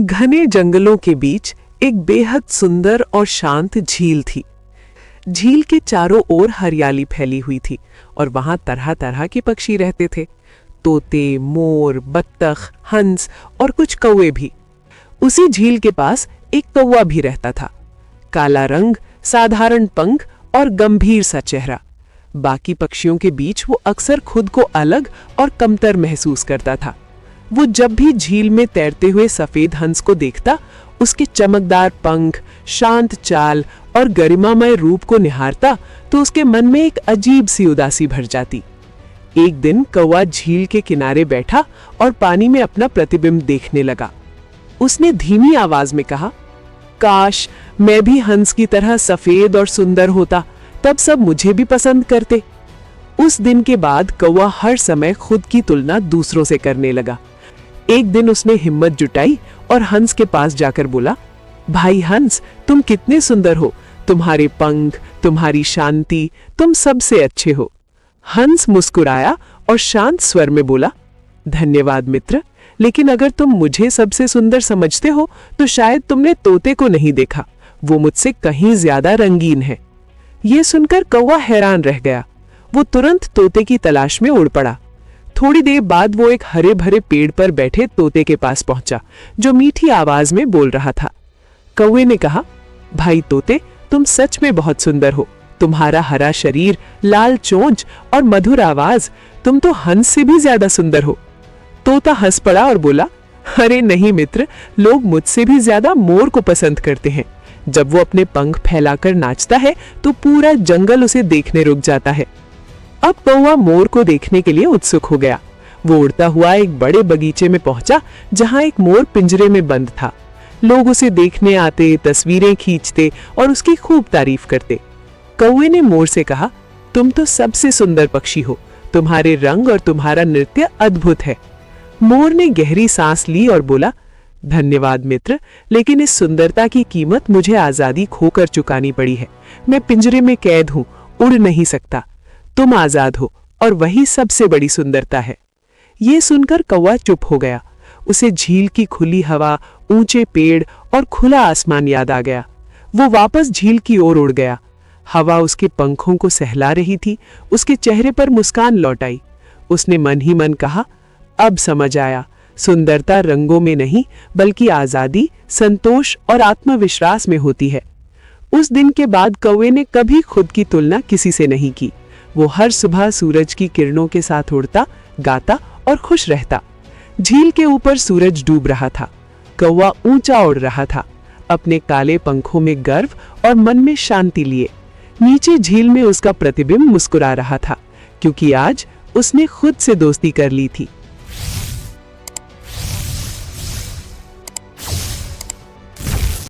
घने जंगलों के बीच एक बेहद सुंदर और शांत झील थी। झील के चारों ओर हरियाली फैली हुई थी और वहां तरह तरह के पक्षी रहते थे। तोते, मोर, बत्तख, हंस और कुछ कौवे भी। उसी झील के पास एक कौवा भी रहता था। काला रंग, साधारण पंख और गंभीर सा चेहरा। बाकी पक्षियों के बीच वो अक्सर खुद को अलग और कमतर महसूस करता था। वो जब भी झील में तैरते हुए सफेद हंस को देखता, उसके चमकदार पंख, शांत चाल और गरिमामय रूप को निहारता तो उसके मन में एक अजीब सी उदासी भर जाती। एक दिन कौवा झील के किनारे बैठा और पानी में अपना प्रतिबिंब देखने लगा। उसने धीमी आवाज में कहा, काश मैं भी हंस की तरह सफेद और सुंदर होता, तब सब मुझे भी पसंद करते। उस दिन के बाद कौवा हर समय खुद की तुलना दूसरों से करने लगा। एक दिन उसने हिम्मत जुटाई और हंस के पास जाकर बोला, भाई हंस, तुम कितने सुंदर हो। तुम्हारे पंख, तुम्हारी शांति, तुम सबसे अच्छे हो। हंस मुस्कुराया और शांत स्वर में बोला, धन्यवाद मित्र, लेकिन अगर तुम मुझे सबसे सुंदर समझते हो तो शायद तुमने तोते को नहीं देखा। वो मुझसे कहीं ज्यादा रंगीन है। यह सुनकर कौवा हैरान रह गया। वो तुरंत तोते की तलाश में उड़ पड़ा। थोड़ी देर बाद वो एक हरे भरे पेड़ पर बैठे तोते के पास पहुंचा, जो मीठी आवाज में बोल रहा था। कौवे ने कहा, भाई तोते, तुम सच में बहुत सुंदर हो। तुम्हारा हरा शरीर, लाल चोंच और मधुर आवाज, तुम तो हंस से भी ज्यादा सुंदर हो। तोता हंस पड़ा और बोला, अरे नहीं मित्र, लोग मुझसे भी ज्यादा मोर को पसंद करते हैं। जब वो अपने पंख फैलाकर नाचता है तो पूरा जंगल उसे देखने रुक जाता है। अब कौवा मोर को देखने के लिए उत्सुक हो गया। वो उड़ता हुआ एक बड़े बगीचे में पहुंचा, जहां एक मोर पिंजरे में बंद था। लोग उसे देखने आते, तस्वीरें खींचते और उसकी खूब तारीफ करते। कौवे ने मोर से कहा, तुम तो सबसे सुंदर पक्षी हो। तुम्हारे रंग और तुम्हारा नृत्य अद्भुत है। मोर ने गहरी सांस ली और बोला, धन्यवाद मित्र, लेकिन इस सुंदरता की कीमत मुझे आजादी खोकर चुकानी पड़ी है। मैं पिंजरे में कैद हूं, उड़ नहीं सकता। तुम आजाद हो और वही सबसे बड़ी सुंदरता है। ये सुनकर कौवा चुप हो गया। उसे झील की खुली हवा, ऊंचे पेड़ और खुला आसमान याद आ गया। वो वापस झील की ओर उड़ गया। हवा उसके पंखों को सहला रही थी। उसके चेहरे पर मुस्कान लौट आई। उसने मन ही मन कहा, अब समझ आया, सुंदरता रंगों में नहीं बल्कि आजादी, संतोष और आत्मविश्वास में होती है। उस दिन के बाद कौवे ने कभी खुद की तुलना किसी से नहीं की। वो हर सुबह सूरज की किरणों के साथ उड़ता, गाता और खुश रहता। झील के ऊपर सूरज डूब रहा था। कौवा ऊंचा उड़ रहा था, अपने काले पंखों में गर्व और मन में शांति लिए। नीचे झील में उसका प्रतिबिंब मुस्कुरा रहा था, क्योंकि आज उसने खुद से दोस्ती कर ली थी।